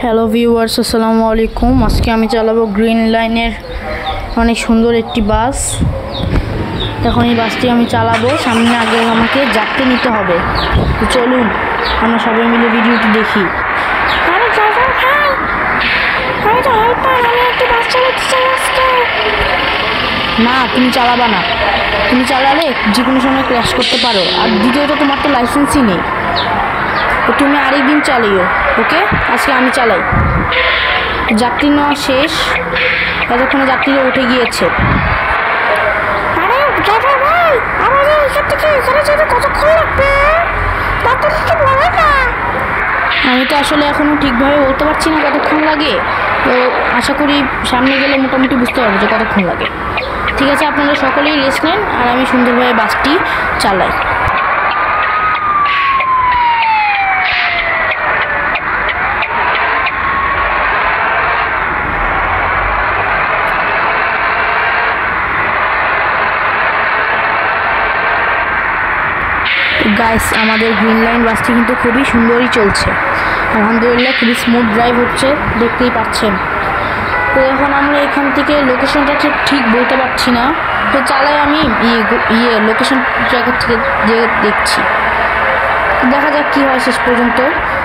Hello viewers, আসসালামু আলাইকুম। আজকে আমি চালাবো গ্রিন লাইনের অনেক সুন্দর একটি বাস। এখন এই বাসটি আমি চালাবো। সামনে আগে আমাকে যাত্রী নিতে হবে। তো চলুন আমরা সবাই মিলে ভিডিওটি দেখি। না, তুমি চালাবা না। তুমি চালালে যে কোনো সময় ক্র্যাশ করতে পারো। আর দ্বিতীয়ত তোমার তো লাইসেন্সই নেই। তো তুমি আরেকদিন চালিও, ওকে? আজকে আমি চালাই। যাত্রী নেওয়া শেষ। এতক্ষণে যাত্রীরা উঠে গিয়েছে। আমি তো আসলে এখনো ঠিকভাবে বলতে পারছি না কতক্ষণ লাগে। তো আশা করি সামনে গেলে মোটামুটি বুঝতে পারবো যে কতক্ষণ লাগে। ঠিক আছে, আপনারা সকলেই রেস্ট নেন আর আমি সুন্দরভাবে বাসটি চালাই। গাইস, আমাদের গ্রিন লাইন বাসটি কিন্তু খুবই সুন্দরই চলছে। আলহামদুলিল্লাহ, খুবই স্মুথ ড্রাইভ হচ্ছে, দেখতেই পাচ্ছেন। তো এখন আমরা এখান থেকে লোকেশনটা ঠিক বলতে পারছি না। তো চালাই আমি লোকেশন জায়গা থেকে যে দেখছি। দেখা যাক কী হয় শেষ পর্যন্ত।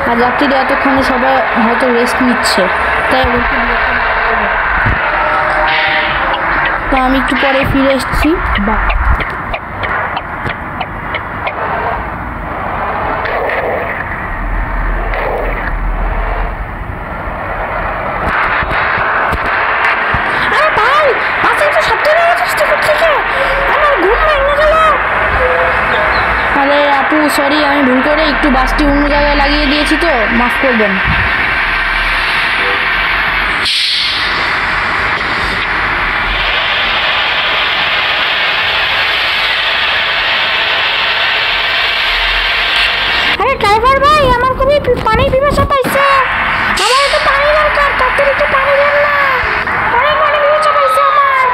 আর যাত্রীরা এতক্ষণে সবাই হয়তো রেস্ট নিচ্ছে, তাই তো আমি একটু পরে ফিরে এসেছি। বা সরি, আমি ভুল করে একটু বাসটি অন্য জায়গায় লাগিয়ে দিয়েছি, তো মাফ করবেন। আরে ড্রাইভার ভাই, আমার খুবই পানির পিপাসা পাইছে। আমার একটু পানি দরকার, তাড়াতাড়ি একটু পানি দেন না। অনেক পানি পিপাসা পাইছে আমার।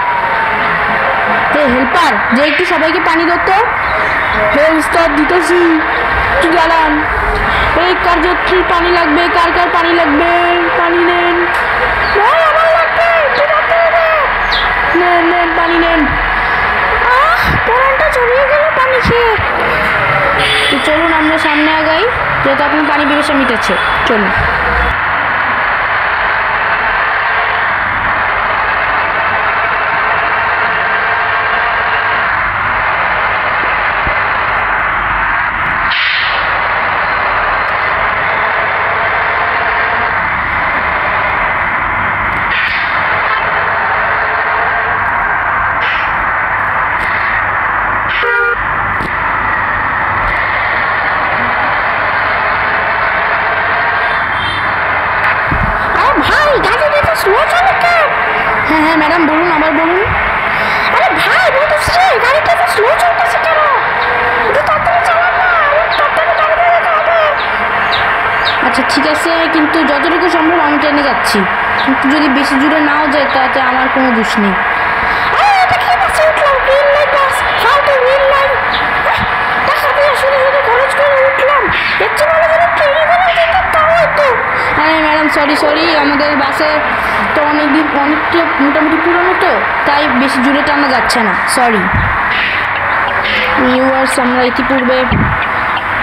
হেল্পার, যে একটু সবাইকে পানি দিত। উস্তাদ, দিতেছি, একটু জ্বালান। এই কার যাত্রীর পানি লাগবে? কার কার পানি লাগবে? পানি নেন। নেন নেন, পানি নেন। পরানটা জড়িয়ে গেল পানি খেয়ে। তো চলুন আমরা সামনে আগাই, যেহেতু আপনার পানি পিপাসা মিটেছে। চলুন। হ্যাঁ হ্যাঁ ম্যাডাম, বলুন, আবার বলুন। আরে ভাই, বলতেছি গাড়িটা তো স্লো চলতেছে কেন? একটু তাড়াতাড়ি চালান না, তাড়াতাড়ি গাড়ি যেতে হবে। আচ্ছা ঠিক আছে, কিন্তু যতটুকু সম্ভব আমি ট্রেনে যাচ্ছি। কিন্তু যদি বেশি জোরে নাও যায় তাতে আমার কোনো দোষ নেই। আরে এটা কি বাসে উঠলাম? গ্রিন লাইন বাস, ফালতু গ্রিন লাইন। টাকা দিয়ে শুধু শুধু খরচ করে উঠলাম। এর চেয়ে ভালো যদি ট্রেনে করে যেতাম তাও হতো। হ্যাঁ ম্যাডাম, সরি, আমাদের বাসে তো অনেকটা মোটামুটি পুরনো, তো তাই বেশি জোরে টানা যাচ্ছে না। সরি ভিউয়ার্স, আমরা ইতিপূর্বে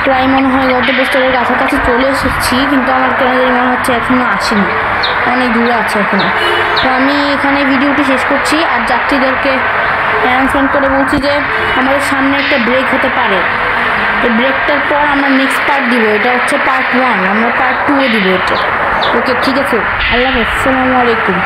প্রায় মনে হয় গন্তব্যস্থলের কাছাকাছি চলে এসেছি, কিন্তু আমার কেন জানি মনে হচ্ছে এখনও আসেনি, অনেক দূরে আছে এখনও। তো আমি এখানে ভিডিওটি শেষ করছি আর যাত্রীদেরকে অ্যানাউন্সমেন্ট করে বলছি যে আমাদের সামনে একটা ব্রেক হতে পারে। এই ব্রেকটার পর আমরা নেক্সট পার্ট দিব। এটা হচ্ছে পার্ট 1, আমরা পার্ট 2ও দিব এটা। ওকে, ঠিক আছে। আল্লাহ হাফেজ, আসসালামু আলাইকুম।